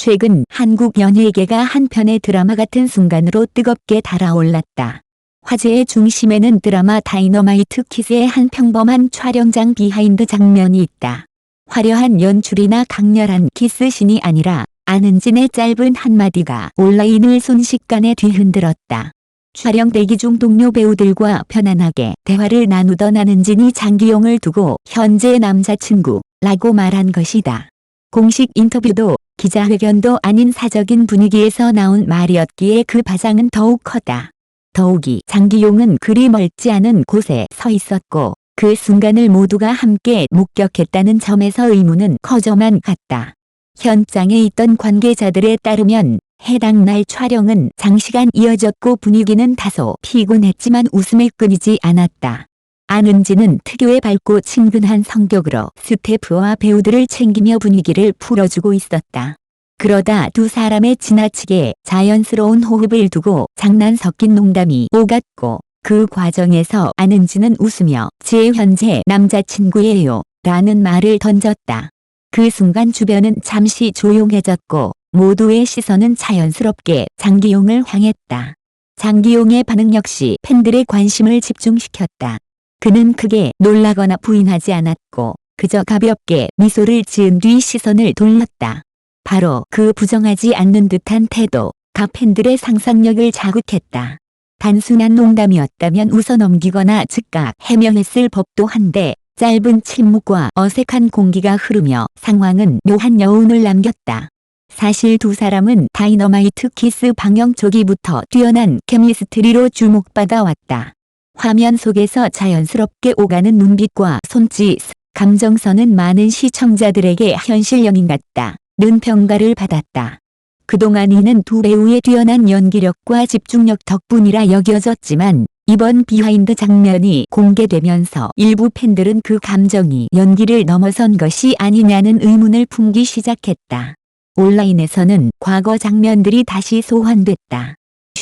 최근 한국 연예계가 한편의 드라마 같은 순간으로 뜨겁게 달아올랐다. 화제의 중심에는 드라마 다이너마이트 키스의 한 평범한 촬영장 비하인드 장면이 있다. 화려한 연출이나 강렬한 키스신이 아니라 안은진의 짧은 한마디가 온라인을 순식간에 뒤흔들었다. 촬영 대기 중 동료 배우들과 편안하게 대화를 나누던 안은진이 장기용을 두고 현재 남자친구라고 말한 것이다. 공식 인터뷰도 기자회견도 아닌 사적인 분위기에서 나온 말이었기에 그 파장은 더욱 컸다. 더욱이 장기용은 그리 멀지 않은 곳에 서 있었고 그 순간을 모두가 함께 목격했다는 점에서 의문은 커져만 갔다. 현장에 있던 관계자들에 따르면 해당 날 촬영은 장시간 이어졌고 분위기는 다소 피곤했지만 웃음이 끊이지 않았다. 안은진은 특유의 밝고 친근한 성격으로 스태프와 배우들을 챙기며 분위기를 풀어주고 있었다. 그러다 두 사람의 지나치게 자연스러운 호흡을 두고 장난 섞인 농담이 오갔고 그 과정에서 안은진은 웃으며 제 현재 남자친구예요 라는 말을 던졌다. 그 순간 주변은 잠시 조용해졌고 모두의 시선은 자연스럽게 장기용을 향했다. 장기용의 반응 역시 팬들의 관심을 집중시켰다. 그는 크게 놀라거나 부인하지 않았고 그저 가볍게 미소를 지은 뒤 시선을 돌렸다. 바로 그 부정하지 않는 듯한 태도가 팬들의 상상력을 자극했다. 단순한 농담이었다면 웃어 넘기거나 즉각 해명했을 법도 한데 짧은 침묵과 어색한 공기가 흐르며 상황은 묘한 여운을 남겼다. 사실 두 사람은 다이너마이트 키스 방영 초기부터 뛰어난 케미스트리로 주목받아 왔다. 화면 속에서 자연스럽게 오가는 눈빛과 손짓, 감정선은 많은 시청자들에게 현실 연인 같다는 평가를 받았다. 그동안 이는 두 배우의 뛰어난 연기력과 집중력 덕분이라 여겨졌지만 이번 비하인드 장면이 공개되면서 일부 팬들은 그 감정이 연기를 넘어선 것이 아니냐는 의문을 품기 시작했다. 온라인에서는 과거 장면들이 다시 소환됐다.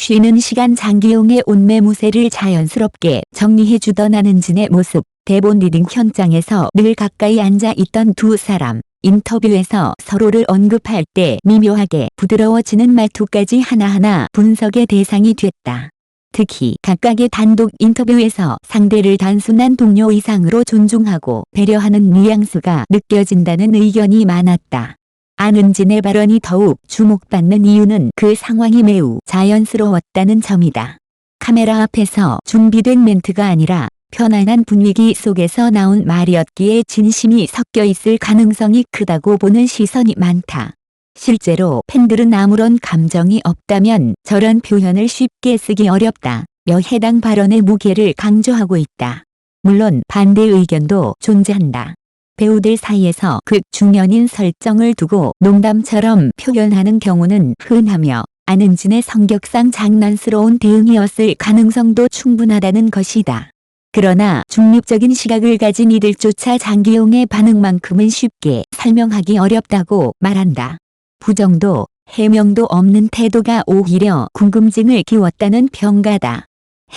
쉬는 시간 장기용의 옷매무새를 자연스럽게 정리해주던 안은진의 모습, 대본 리딩 현장에서 늘 가까이 앉아있던 두 사람, 인터뷰에서 서로를 언급할 때 미묘하게 부드러워지는 말투까지 하나하나 분석의 대상이 됐다. 특히 각각의 단독 인터뷰에서 상대를 단순한 동료 이상으로 존중하고 배려하는 뉘앙스가 느껴진다는 의견이 많았다. 안은진의 발언이 더욱 주목받는 이유는 그 상황이 매우 자연스러웠다는 점이다. 카메라 앞에서 준비된 멘트가 아니라 편안한 분위기 속에서 나온 말이었기에 진심이 섞여 있을 가능성이 크다고 보는 시선이 많다. 실제로 팬들은 아무런 감정이 없다면 저런 표현을 쉽게 쓰기 어렵다며 해당 발언의 무게를 강조하고 있다. 물론 반대 의견도 존재한다. 배우들 사이에서 극 중년인 설정을 두고 농담처럼 표현하는 경우는 흔하며 안은진의 성격상 장난스러운 대응이었을 가능성도 충분하다는 것이다. 그러나 중립적인 시각을 가진 이들조차 장기용의 반응만큼은 쉽게 설명하기 어렵다고 말한다. 부정도 해명도 없는 태도가 오히려 궁금증을 키웠다는 평가다.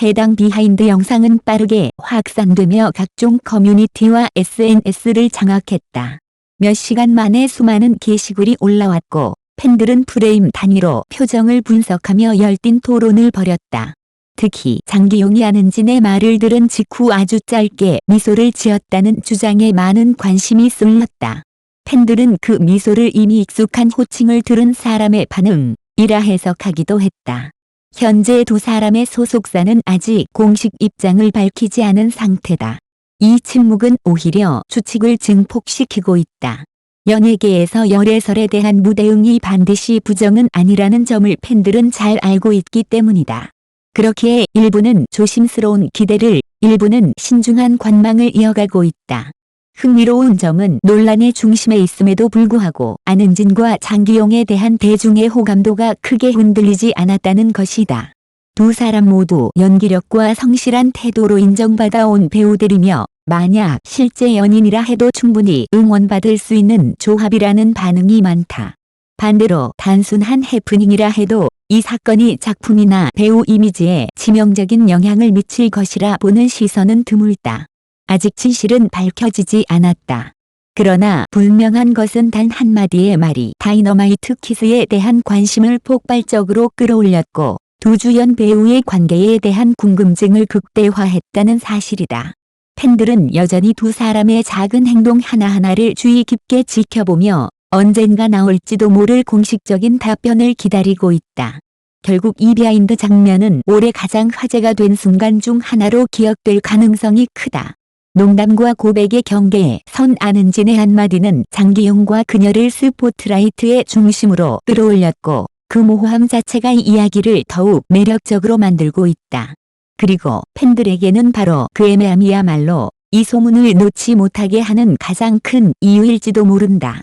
해당 비하인드 영상은 빠르게 확산되며 각종 커뮤니티와 SNS를 장악했다. 몇 시간 만에 수많은 게시글이 올라왔고 팬들은 프레임 단위로 표정을 분석하며 열띤 토론을 벌였다. 특히 장기용이 안은진의 말을 들은 직후 아주 짧게 미소를 지었다는 주장에 많은 관심이 쏠렸다. 팬들은 그 미소를 이미 익숙한 호칭을 들은 사람의 반응이라 해석하기도 했다. 현재 두 사람의 소속사는 아직 공식 입장을 밝히지 않은 상태다. 이 침묵은 오히려 추측을 증폭시키고 있다. 연예계에서 열애설에 대한 무대응이 반드시 부정은 아니라는 점을 팬들은 잘 알고 있기 때문이다. 그렇기에 일부는 조심스러운 기대를, 일부는 신중한 관망을 이어가고 있다. 흥미로운 점은 논란의 중심에 있음에도 불구하고 안은진과 장기용에 대한 대중의 호감도가 크게 흔들리지 않았다는 것이다. 두 사람 모두 연기력과 성실한 태도로 인정받아온 배우들이며 만약 실제 연인이라 해도 충분히 응원받을 수 있는 조합이라는 반응이 많다. 반대로 단순한 해프닝이라 해도 이 사건이 작품이나 배우 이미지에 치명적인 영향을 미칠 것이라 보는 시선은 드물다. 아직 진실은 밝혀지지 않았다. 그러나 분명한 것은 단 한마디의 말이 다이너마이트 키스에 대한 관심을 폭발적으로 끌어올렸고 두주연 배우의 관계에 대한 궁금증을 극대화했다는 사실이다. 팬들은 여전히 두 사람의 작은 행동 하나하나를 주의 깊게 지켜보며 언젠가 나올지도 모를 공식적인 답변을 기다리고 있다. 결국 이 비하인드 장면은 올해 가장 화제가 된 순간 중 하나로 기억될 가능성이 크다. 농담과 고백의 경계에 선 안은진의 한마디는 장기용과 그녀를 스포트라이트의 중심으로 끌어올렸고 그 모호함 자체가 이 이야기를 더욱 매력적으로 만들고 있다. 그리고 팬들에게는 바로 그 애매함이야말로 이 소문을 놓지 못하게 하는 가장 큰 이유일지도 모른다.